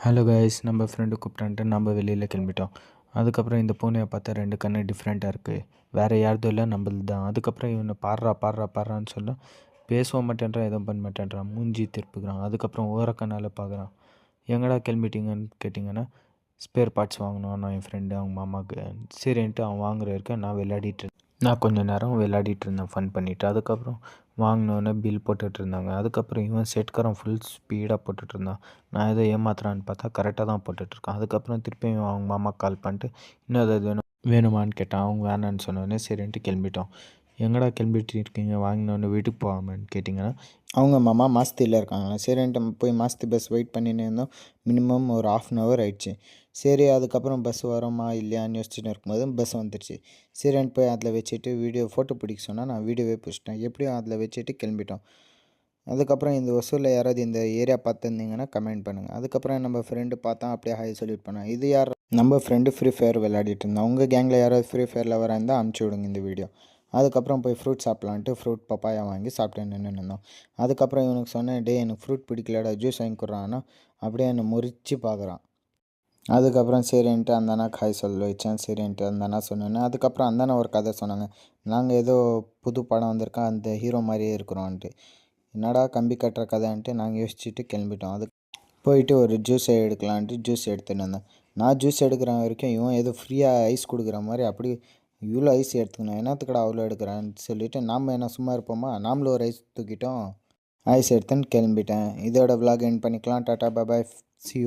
Hello guys, நம்ம friend கூப்பிட்டான்ட்டு நம்ம வெளியில் கிளம்பிட்டோம். அதுக்கப்புறம் இந்த பூனையை பார்த்தா 2 கண்ணு டிஃப்ரெண்ட்டாக இருக்குது. வேறு யார்தும் இல்லை, நம்மளது தான். அதுக்கப்புறம் இவனை பாடுறான்னு சொல்ல பேசவும் மாட்டேன்றான், எதுவும் பண்ண மாட்டேன்றான், மூஞ்சி திருப்புக்கிறான். அதுக்கப்புறம் ஓரக்கண்ணால் பார்க்குறான். எங்கடா கிளம்பிட்டீங்கன்னு கேட்டிங்கன்னா, ஸ்பேர் பார்ட்ஸ் வாங்கணும் நான் என் ஃப்ரெண்டு அவங்க மாமாவுக்கு. சரின்ட்டு அவன் வாங்குற வரைக்கும் நான் கொஞ்சம் நேரம் விளையாடிட்டு இருந்தேன், ஃபன் பண்ணிவிட்டு. அதுக்கப்புறம் வாங்கினோன்னே பில் போட்டுட்டு இருந்தாங்க. அதுக்கப்புறம் இவன் செட்காரன் ஃபுல் ஸ்பீடாக போட்டுட்ருந்தான். நான் ஏதோ ஏமாத்துறான்னு பார்த்தா கரெக்டாக தான் போட்டுட்ருக்கான். அதுக்கப்புறம் திருப்பியும் அவங்க மாமாவுக்கு கால் பண்ணிட்டு இன்னும் ஏதாவது வேணுமான்னு கேட்டான். அவங்க வேணான்னு சொன்னோடனே சரின்ட்டு கிளம்பிட்டோம். எங்கடா கிளம்பிட்டு இருக்கீங்க, வாங்கினோடனே வீட்டுக்கு போகாமன்னு கேட்டிங்கன்னா, அவங்க மாமா மாஸ்தியில் இருக்காங்களா. சரின்ட்டு போய் மாஸ்தி பஸ் வெயிட் பண்ணின்னு இருந்தோம். மினிமம் ஒரு 1/2 hour ஆயிடுச்சு. சரி, அதுக்கப்புறம் பஸ் வரோமா இல்லையான்னு யோசிச்சுட்டு இருக்கும்போது பஸ் வந்துடுச்சு. சரின்ட்டு போய் அதில் வச்சுட்டு ஃபோட்டோ பிடிக்க சொன்னால் நான் வீடியோவே பிடிச்சிட்டேன். எப்படியும் அதில் வச்சுட்டு கிளம்பிட்டோம். அதுக்கப்புறம் இந்த ஒசூரில் யாராவது இந்த ஏரியா பார்த்துருந்தீங்கன்னா கமெண்ட் பண்ணுங்கள். அதுக்கப்புறம் நம்ம ஃப்ரெண்டு பார்த்தா அப்படியே ஹாய் சொல்லிட்டு போனேன். இது யார், நம்ம ஃப்ரெண்டு ஃப்ரீ ஃபயர் விளையாடிட்டு இருந்தோம். உங்கள் கேங்கில் யாராவது ஃப்ரீ ஃபயரில் இருந்தால் அனுப்பிச்சி விடுங்க இந்த வீடியோ. அதுக்கப்புறம் போய் ஃப்ரூட் சாப்பிட்லான்ட்டு ஃப்ரூட் பப்பாயா வாங்கி சாப்பிட்டு நின்றுருந்தோம். அதுக்கப்புறம் இவனுக்கு சொன்னேன், டே எனக்கு ஃப்ரூட் பிடிக்கலடா, ஜூஸ் வாங்கி கொடுறான்னா அப்படியே என்னை முறிச்சு பார்க்குறான். அதுக்கப்புறம் சரின்ட்டு அந்த அண்ணாக்கு ஹாய் சொல்ல வச்சேன். சரின்ட்டு அந்த அண்ணா சொன்னேன்னு. அதுக்கப்புறம் அந்த அண்ணா ஒரு கதை சொன்னாங்க. நாங்கள் ஏதோ புது படம் வந்திருக்கோம், அந்த ஹீரோ மாதிரியே இருக்கிறோன்ட்டு. என்னடா கம்பி கட்டுற கதைன்ட்டு நாங்கள் யோசிச்சுட்டு கிளம்பிட்டோம். அதுக்கு போயிட்டு ஒரு ஜூஸ் எடுக்கலான்ட்டு ஜூஸ் எடுத்துகிட்டு வந்தேன். நான் ஜூஸ் எடுக்கிற வரைக்கும் இவன் ஏதோ ஃப்ரீயாக ஐஸ் கொடுக்குற மாதிரி அப்படி இவ்வளோ ஐஸ் எடுத்துக்கணும், என்னத்துக்கடா அவ்வளோ எடுக்கிறான்னு சொல்லிவிட்டு நாம் என்ன சும்மா இருப்போமா, நாமளும் ஒரு ஐஸ் தூக்கிட்டோம். ஐஸ் எடுத்துன்னு கிளம்பிட்டேன். இதோட விலாக் எண்ட் பண்ணிக்கலாம். Tata bye, C you.